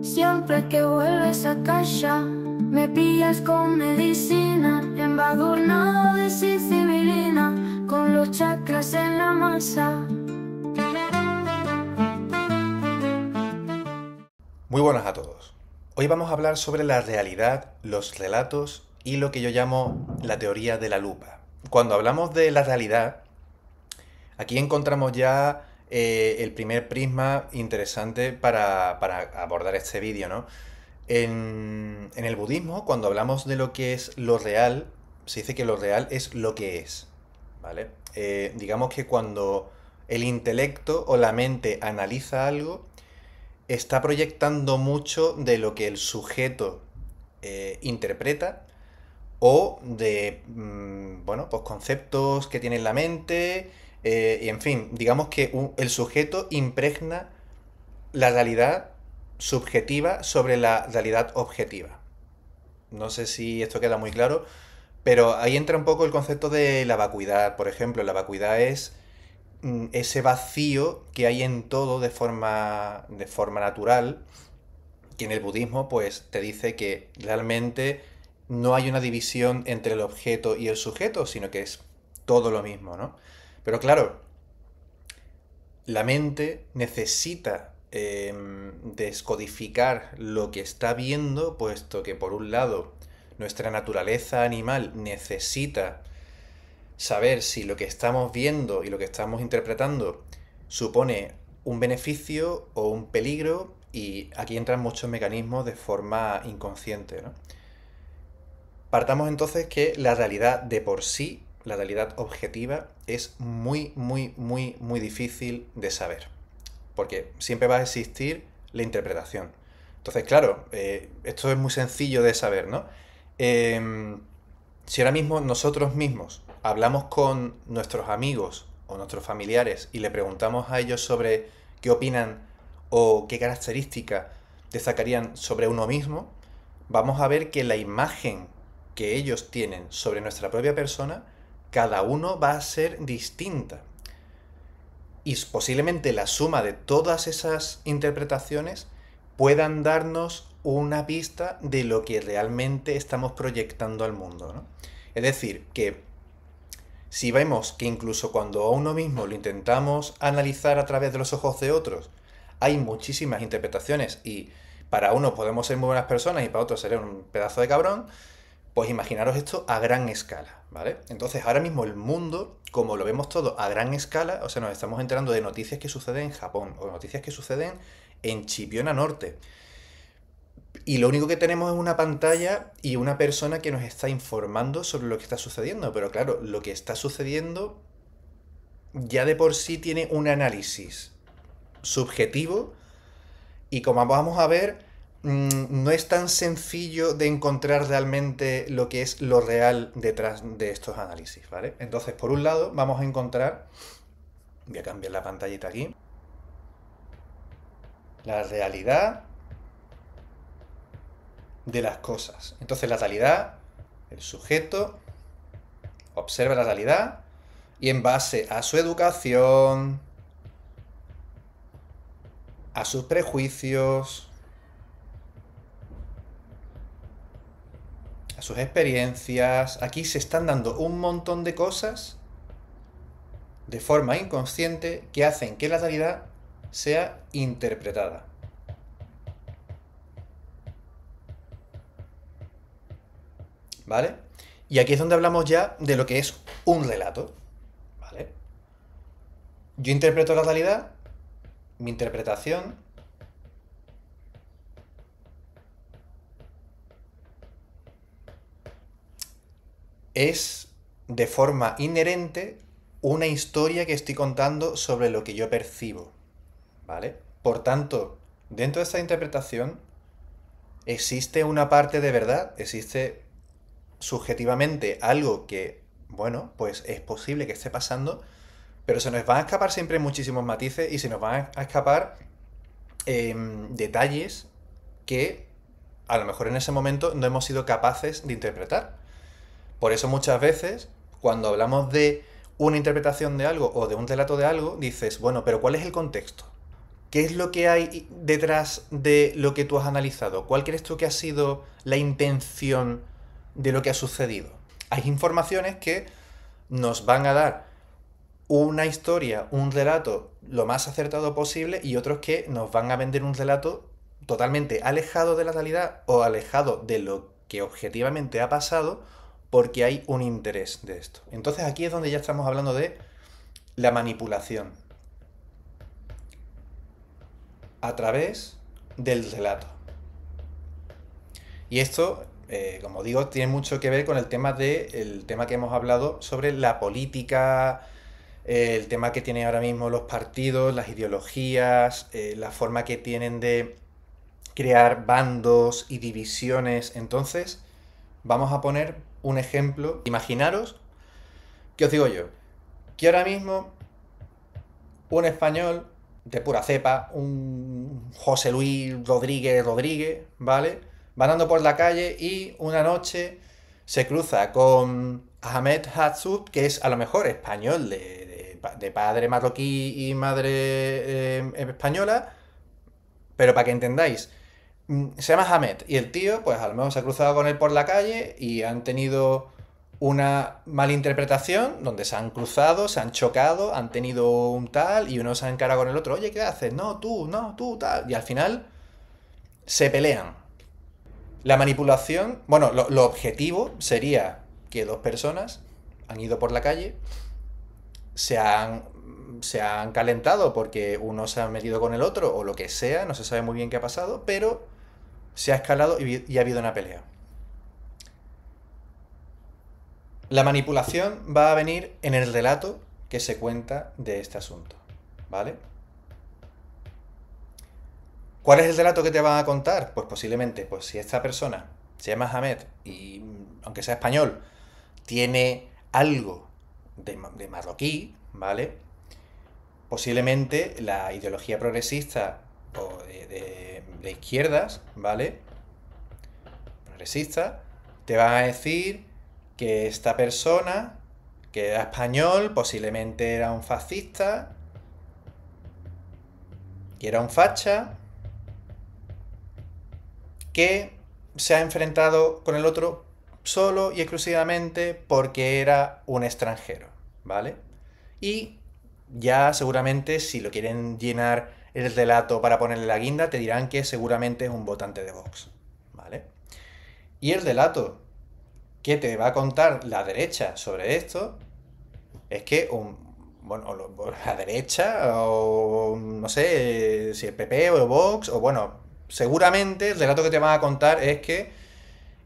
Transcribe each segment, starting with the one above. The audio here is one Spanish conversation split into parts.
Siempre que vuelves a casa, me pillas con medicina, embadurnado de sicilina, con los chakras en la masa. Muy buenas a todos. Hoy vamos a hablar sobre la realidad, los relatos y lo que yo llamo la teoría de la lupa. Cuando hablamos de la realidad, aquí encontramos ya el primer prisma interesante para abordar este vídeo, ¿no? En el budismo, cuando hablamos de lo que es lo real, se dice que lo real es lo que es, ¿vale? Digamos que cuando el intelecto o la mente analiza algo, está proyectando mucho de lo que el sujeto interpreta o de, bueno, pues conceptos que tiene en la mente, y en fin, digamos que el sujeto impregna la realidad subjetiva sobre la realidad objetiva. No sé si esto queda muy claro, pero ahí entra un poco el concepto de la vacuidad. Por ejemplo, la vacuidad es ese vacío que hay en todo de forma natural, que en el budismo pues te dice que realmente no hay una división entre el objeto y el sujeto, sino que es todo lo mismo, ¿no? Pero claro, la mente necesita descodificar lo que está viendo, puesto que por un lado nuestra naturaleza animal necesita saber si lo que estamos viendo y lo que estamos interpretando supone un beneficio o un peligro, y aquí entran muchos mecanismos de forma inconsciente, ¿no? Partamos entonces que la realidad de por sí, la realidad objetiva, es muy, muy, muy, muy difícil de saber, porque siempre va a existir la interpretación. Entonces, claro, esto es muy sencillo de saber, ¿no? Si ahora mismo nosotros mismos hablamos con nuestros amigos o nuestros familiares y le preguntamos a ellos sobre qué opinan o qué características destacarían sobre uno mismo, vamos a ver que la imagen que ellos tienen sobre nuestra propia persona, cada uno va a ser distinta. Y posiblemente la suma de todas esas interpretaciones puedan darnos una pista de lo que realmente estamos proyectando al mundo, ¿no? Es decir, que si vemos que incluso cuando a uno mismo lo intentamos analizar a través de los ojos de otros, hay muchísimas interpretaciones y para unos podemos ser muy buenas personas y para otros seré un pedazo de cabrón, pues imaginaros esto a gran escala, ¿vale? Entonces ahora mismo el mundo, como lo vemos todo a gran escala, o sea, nos estamos enterando de noticias que suceden en Japón o noticias que suceden en Chipiona Norte. Y lo único que tenemos es una pantalla y una persona que nos está informando sobre lo que está sucediendo. Pero claro, lo que está sucediendo ya de por sí tiene un análisis subjetivo y, como vamos a ver, no es tan sencillo de encontrar realmente lo que es lo real detrás de estos análisis, ¿vale? Entonces, por un lado, vamos a encontrar, voy a cambiar la pantallita aquí, la realidad de las cosas. Entonces, la realidad, el sujeto observa la realidad y, en base a su educación, a sus prejuicios, a sus experiencias, aquí se están dando un montón de cosas de forma inconsciente que hacen que la realidad sea interpretada. ¿Vale? Y aquí es donde hablamos ya de lo que es un relato. ¿Vale? Yo interpreto la realidad, mi interpretación es de forma inherente una historia que estoy contando sobre lo que yo percibo, ¿vale? Por tanto, dentro de esta interpretación existe una parte de verdad, existe subjetivamente algo que, bueno, pues es posible que esté pasando, pero se nos van a escapar siempre muchísimos matices y se nos van a escapar detalles que a lo mejor en ese momento no hemos sido capaces de interpretar. Por eso muchas veces, cuando hablamos de una interpretación de algo o de un relato de algo, dices, bueno, pero ¿cuál es el contexto? ¿Qué es lo que hay detrás de lo que tú has analizado? ¿Cuál crees tú que ha sido la intención de lo que ha sucedido? Hay informaciones que nos van a dar una historia, un relato lo más acertado posible y otros que nos van a vender un relato totalmente alejado de la realidad o alejado de lo que objetivamente ha pasado porque hay un interés de esto. Entonces aquí es donde ya estamos hablando de la manipulación a través del relato. Y esto, como digo, tiene mucho que ver con el tema que hemos hablado sobre la política, el tema que tienen ahora mismo los partidos, las ideologías, la forma que tienen de crear bandos y divisiones. Entonces, vamos a poner un ejemplo. Imaginaros, ¿qué os digo yo? Que ahora mismo un español de pura cepa, un José Luis Rodríguez, ¿vale? Va andando por la calle y una noche se cruza con Ahmed Hatsoub, que es a lo mejor español de padre marroquí y madre española, pero para que entendáis, se llama Ahmed y el tío, pues a lo mejor se ha cruzado con él por la calle y han tenido una malinterpretación donde se han cruzado, se han chocado, han tenido un tal y uno se ha encarado con el otro, oye, ¿qué haces? No, tú, tal. Y al final se pelean. La manipulación, bueno, lo objetivo sería que dos personas han ido por la calle, se han calentado porque uno se ha metido con el otro o lo que sea, no se sabe muy bien qué ha pasado, pero se ha escalado y ha habido una pelea. La manipulación va a venir en el relato que se cuenta de este asunto, ¿vale? ¿Cuál es el relato que te van a contar? Pues posiblemente, pues si esta persona se llama Ahmed y, aunque sea español, tiene algo de marroquí, ¿vale? Posiblemente la ideología progresista o de izquierdas, ¿vale? Progresista, te van a decir que esta persona, que era español, posiblemente era un fascista, que era un facha, que se ha enfrentado con el otro solo y exclusivamente porque era un extranjero, ¿vale? Y ya seguramente si lo quieren llenar el relato para ponerle la guinda, te dirán que seguramente es un votante de Vox, ¿vale? Y el relato que te va a contar la derecha sobre esto es que la derecha o no sé si el PP o el Vox o bueno, seguramente el relato que te van a contar es que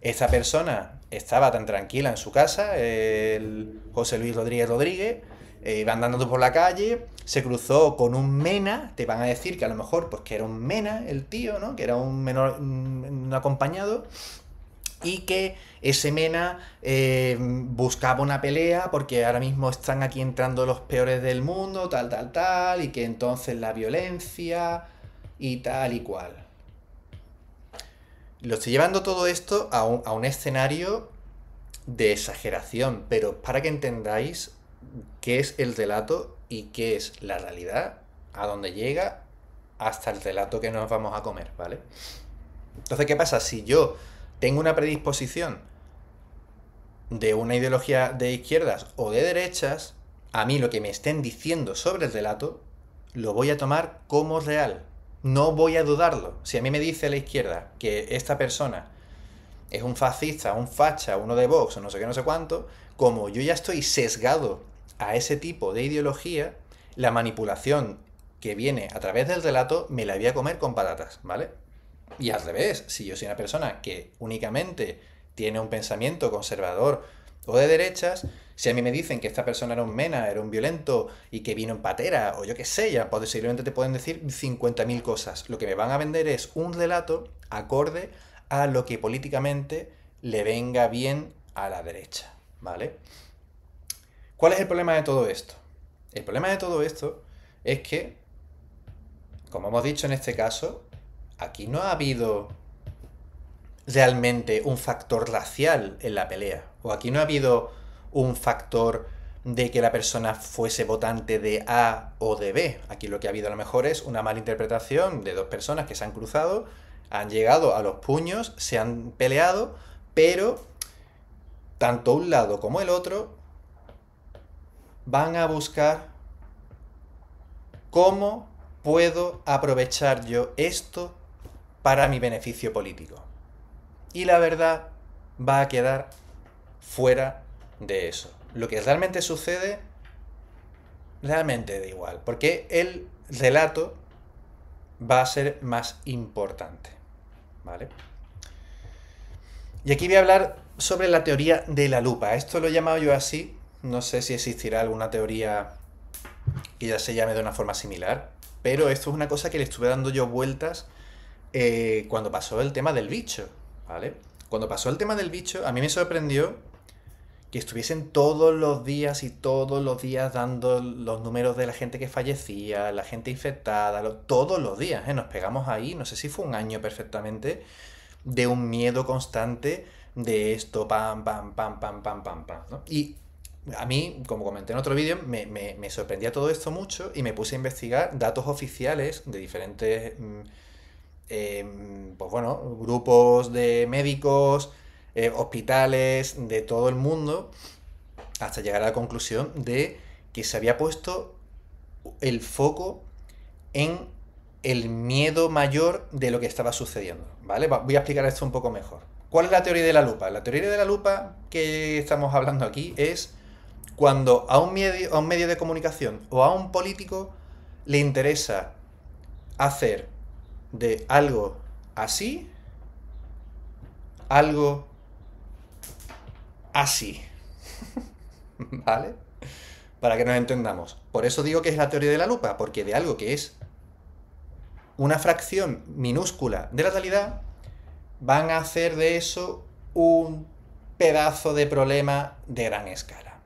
esta persona estaba tan tranquila en su casa, el José Luis Rodríguez, iba andando por la calle, se cruzó con un mena, te van a decir que a lo mejor pues que era un mena el tío, ¿no? Que era un menor, un acompañado, y que ese mena buscaba una pelea porque ahora mismo están aquí entrando los peores del mundo, tal, y que entonces la violencia y tal y cual. Lo estoy llevando todo esto a un escenario de exageración, pero para que entendáis qué es el relato y qué es la realidad, a dónde llega hasta el relato que nos vamos a comer, ¿vale? Entonces, ¿qué pasa? Si yo tengo una predisposición de una ideología de izquierdas o de derechas, a mí lo que me estén diciendo sobre el relato lo voy a tomar como real. No voy a dudarlo. Si a mí me dice la izquierda que esta persona es un fascista, un facha, uno de Vox o no sé qué, no sé cuánto, como yo ya estoy sesgado a ese tipo de ideología, la manipulación que viene a través del relato me la voy a comer con patatas, ¿vale? Y al revés, si yo soy una persona que únicamente tiene un pensamiento conservador o de derechas, si a mí me dicen que esta persona era un mena, era un violento y que vino en patera, o yo qué sé, ya posiblemente te pueden decir 50.000 cosas. Lo que me van a vender es un relato acorde a lo que políticamente le venga bien a la derecha, ¿vale? ¿Cuál es el problema de todo esto? El problema de todo esto es que, como hemos dicho en este caso, aquí no ha habido realmente un factor racial en la pelea, o aquí no ha habido un factor de que la persona fuese votante de A o de B. Aquí lo que ha habido a lo mejor es una mala interpretación de dos personas que se han cruzado, han llegado a los puños, se han peleado, pero tanto un lado como el otro van a buscar cómo puedo aprovechar yo esto para mi beneficio político. Y la verdad va a quedar fuera de eso. Lo que realmente sucede, realmente da igual, porque el relato va a ser más importante, ¿vale? Y aquí voy a hablar sobre la teoría de la lupa. Esto lo he llamado yo así, no sé si existirá alguna teoría que ya se llame de una forma similar, pero esto es una cosa que le estuve dando yo vueltas cuando pasó el tema del bicho, ¿vale? Cuando pasó el tema del bicho, a mí me sorprendió que estuviesen todos los días dando los números de la gente que fallecía, la gente infectada, todos los días, nos pegamos ahí, no sé si fue un año perfectamente, de un miedo constante de esto, pam, pam, pam, pam, pam, pam, pam, ¿no? Y a mí, como comenté en otro vídeo, me sorprendía todo esto mucho y me puse a investigar datos oficiales de diferentes, pues bueno, grupos de médicos, hospitales de todo el mundo, hasta llegar a la conclusión de que se había puesto el foco en el miedo mayor de lo que estaba sucediendo, ¿vale? Voy a explicar esto un poco mejor. ¿Cuál es la teoría de la lupa? La teoría de la lupa que estamos hablando aquí es cuando a un medio de comunicación o a un político le interesa hacer de algo así, algo así, ¿vale? Para que nos entendamos. Por eso digo que es la teoría de la lupa, porque de algo que es una fracción minúscula de la realidad, van a hacer de eso un pedazo de problema de gran escala.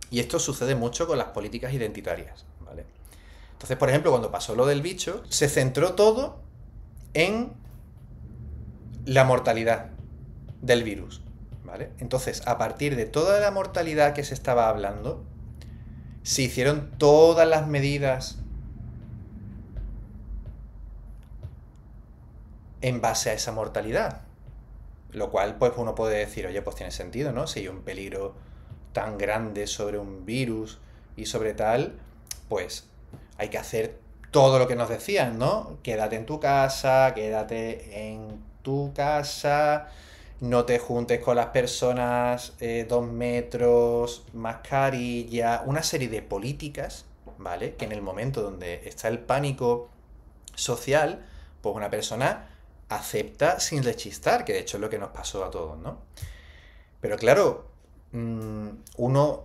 Y esto sucede mucho con las políticas identitarias, ¿vale? Entonces, por ejemplo, cuando pasó lo del bicho, se centró todo en la mortalidad del virus, ¿vale? Entonces, a partir de toda la mortalidad que se estaba hablando, se hicieron todas las medidas en base a esa mortalidad. Lo cual, pues uno puede decir, oye, pues tiene sentido, ¿no? Si hay un peligro tan grande sobre un virus y sobre tal, pues hay que hacer todo lo que nos decían, ¿no? Quédate en tu casa, no te juntes con las personas 2 metros, mascarilla, una serie de políticas, ¿vale? Que en el momento donde está el pánico social, pues una persona acepta sin rechistar, que de hecho es lo que nos pasó a todos, ¿no? Pero claro, uno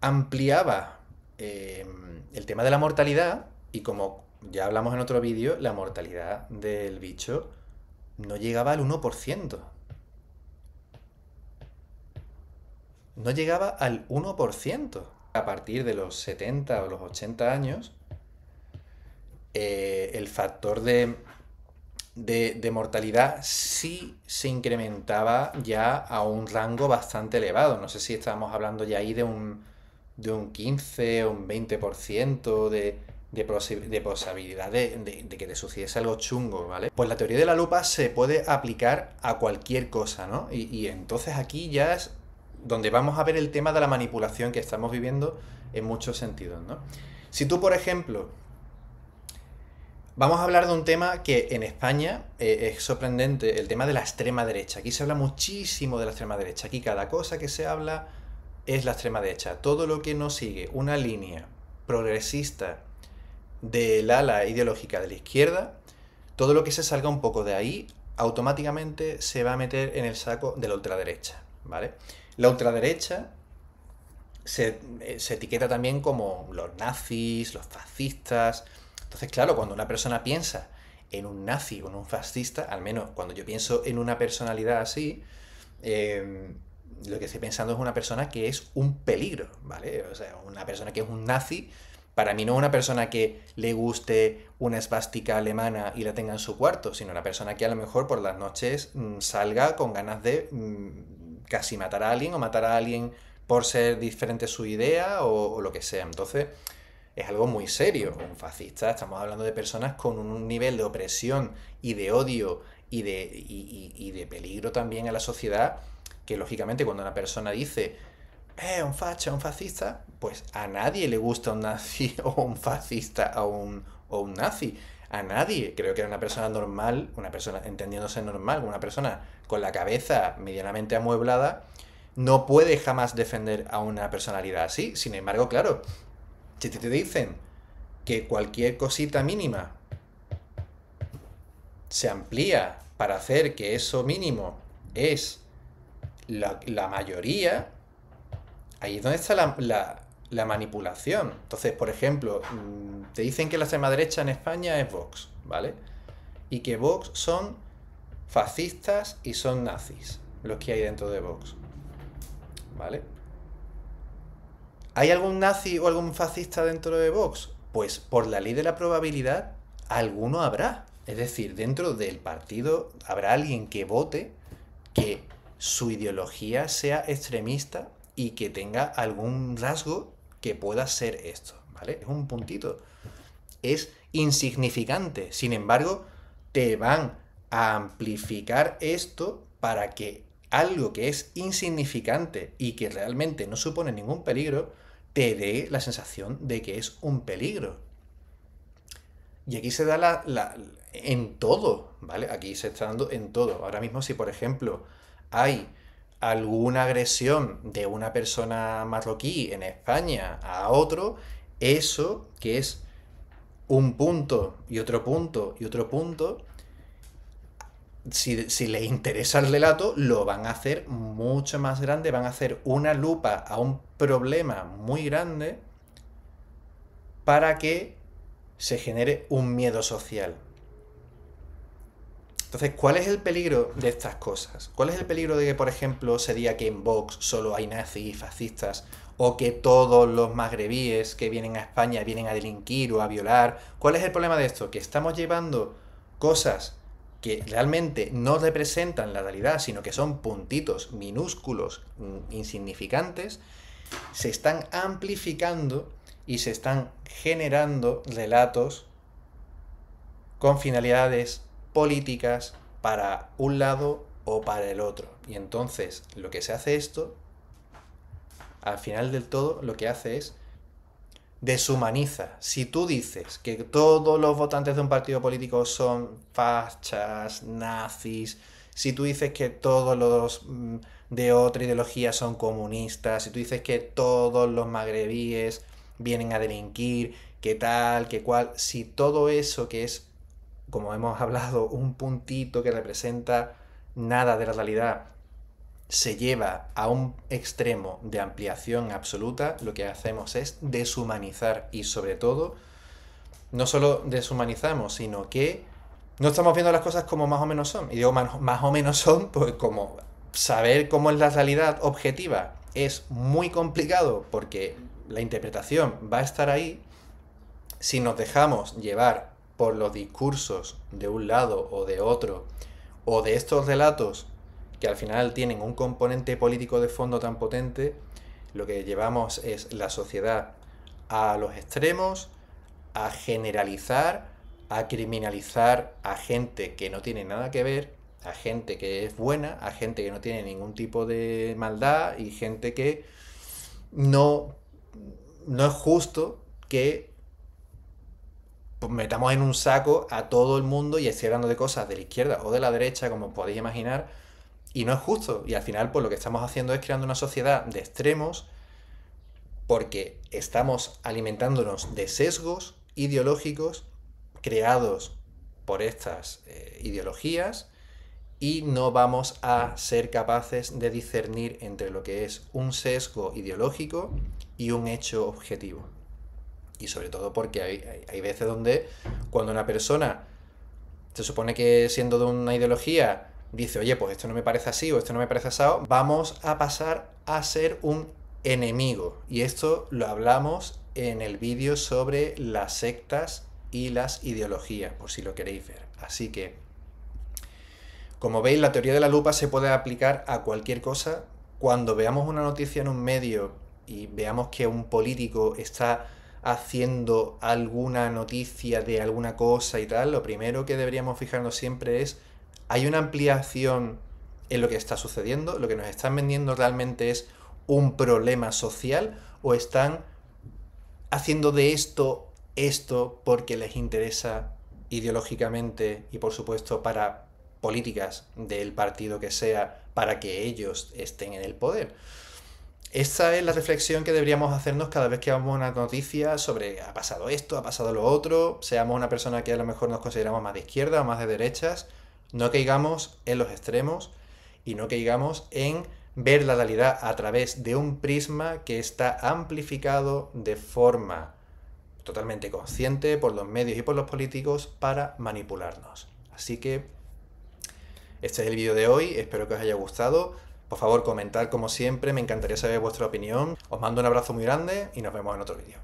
ampliaba el tema de la mortalidad y como ya hablamos en otro vídeo, la mortalidad del bicho no llegaba al 1%. No llegaba al 1%. A partir de los 70 o los 80 años, el factor de mortalidad sí se incrementaba ya a un rango bastante elevado. No sé si estábamos hablando ya ahí de un 15 o un 20% de posibilidad de que te sucediese algo chungo, ¿vale? Pues la teoría de la lupa se puede aplicar a cualquier cosa, ¿no? Y entonces aquí ya es donde vamos a ver el tema de la manipulación que estamos viviendo en muchos sentidos, ¿no? Si tú, por ejemplo, vamos a hablar de un tema que en España es sorprendente, el tema de la extrema derecha. Aquí se habla muchísimo de la extrema derecha. Aquí cada cosa que se habla es la extrema derecha. Todo lo que no sigue una línea progresista del ala ideológica de la izquierda, todo lo que se salga un poco de ahí, automáticamente se va a meter en el saco de la ultraderecha, ¿vale? La ultraderecha se etiqueta también como los nazis, los fascistas. Entonces, claro, cuando una persona piensa en un nazi o en un fascista, al menos cuando yo pienso en una personalidad así, lo que estoy pensando es una persona que es un peligro, ¿vale? O sea, una persona que es un nazi, para mí no es una persona que le guste una esvástica alemana y la tenga en su cuarto, sino una persona que a lo mejor por las noches salga con ganas de casi matar a alguien o matar a alguien por ser diferente su idea o lo que sea. Entonces, es algo muy serio. Un fascista, estamos hablando de personas con un nivel de opresión y de odio y de peligro también a la sociedad, que lógicamente cuando una persona dice, un facha, un fascista, pues a nadie le gusta un nazi o un fascista o un nazi. A nadie. Creo que una persona normal, una persona entendiéndose normal, una persona con la cabeza medianamente amueblada, no puede jamás defender a una personalidad así. Sin embargo, claro, si te dicen que cualquier cosita mínima se amplía para hacer que eso mínimo es la mayoría, ahí es donde está la manipulación. Entonces, por ejemplo, te dicen que la extrema derecha en España es Vox, ¿vale? Y que Vox son fascistas y son nazis, los que hay dentro de Vox, ¿vale? ¿Hay algún nazi o algún fascista dentro de Vox? Pues por la ley de la probabilidad, alguno habrá. Es decir, dentro del partido habrá alguien que vote que su ideología sea extremista y que tenga algún rasgo que pueda ser esto, ¿vale? Es un puntito. Es insignificante. Sin embargo, te van a amplificar esto para que algo que es insignificante y que realmente no supone ningún peligro, te dé la sensación de que es un peligro. Y aquí se da en todo, ¿vale? Aquí se está dando en todo. Ahora mismo, si por ejemplo hay alguna agresión de una persona marroquí en España a otro, eso que es un punto y otro punto y otro punto, si les interesa el relato, lo van a hacer mucho más grande, van a hacer una lupa a un problema muy grande para que se genere un miedo social. Entonces, ¿cuál es el peligro de estas cosas? ¿Cuál es el peligro de que, por ejemplo, se diga que en Vox solo hay nazis y fascistas? ¿O que todos los magrebíes que vienen a España vienen a delinquir o a violar? ¿Cuál es el problema de esto? Que estamos llevando cosas que realmente no representan la realidad, sino que son puntitos minúsculos, insignificantes, se están amplificando y se están generando relatos con finalidades políticas para un lado o para el otro. Y entonces lo que se hace esto, al final del todo, lo que hace es deshumaniza. Si tú dices que todos los votantes de un partido político son fachas, nazis, si tú dices que todos los de otra ideología son comunistas, si tú dices que todos los magrebíes vienen a delinquir, que tal, que cual, si todo eso que es, como hemos hablado, un puntito que representa nada de la realidad, se lleva a un extremo de ampliación absoluta, lo que hacemos es deshumanizar y sobre todo, no solo deshumanizamos, sino que no estamos viendo las cosas como más o menos son. Y digo más o menos son, pues como saber cómo es la realidad objetiva es muy complicado porque la interpretación va a estar ahí. Si nos dejamos llevar por los discursos de un lado o de otro, o de estos relatos que al final tienen un componente político de fondo tan potente, lo que llevamos es la sociedad a los extremos, a generalizar, a criminalizar a gente que no tiene nada que ver, a gente que es buena, a gente que no tiene ningún tipo de maldad y gente que no es justo que metamos en un saco a todo el mundo y estoy hablando de cosas de la izquierda o de la derecha, como podéis imaginar, y no es justo. Y al final, pues lo que estamos haciendo es creando una sociedad de extremos porque estamos alimentándonos de sesgos ideológicos creados por estas ideologías y no vamos a ser capaces de discernir entre lo que es un sesgo ideológico y un hecho objetivo. Y sobre todo porque hay veces donde cuando una persona se supone que siendo de una ideología dice, oye, pues esto no me parece así o esto no me parece asado, vamos a pasar a ser un enemigo. Y esto lo hablamos en el vídeo sobre las sectas y las ideologías, por si lo queréis ver. Así que, como veis, la teoría de la lupa se puede aplicar a cualquier cosa cuando veamos una noticia en un medio y veamos que un político está haciendo alguna noticia de alguna cosa y tal, lo primero que deberíamos fijarnos siempre es, ¿hay una ampliación en lo que está sucediendo? ¿Lo que nos están vendiendo realmente es un problema social o están haciendo de esto porque les interesa ideológicamente y por supuesto para políticas del partido que sea para que ellos estén en el poder? Esa es la reflexión que deberíamos hacernos cada vez que vamos a una noticia sobre ha pasado esto, ha pasado lo otro, seamos una persona que a lo mejor nos consideramos más de izquierda o más de derechas, no caigamos en los extremos y no caigamos en ver la realidad a través de un prisma que está amplificado de forma totalmente consciente por los medios y por los políticos para manipularnos. Así que este es el vídeo de hoy, espero que os haya gustado. Por favor, comentad como siempre, me encantaría saber vuestra opinión. Os mando un abrazo muy grande y nos vemos en otro vídeo.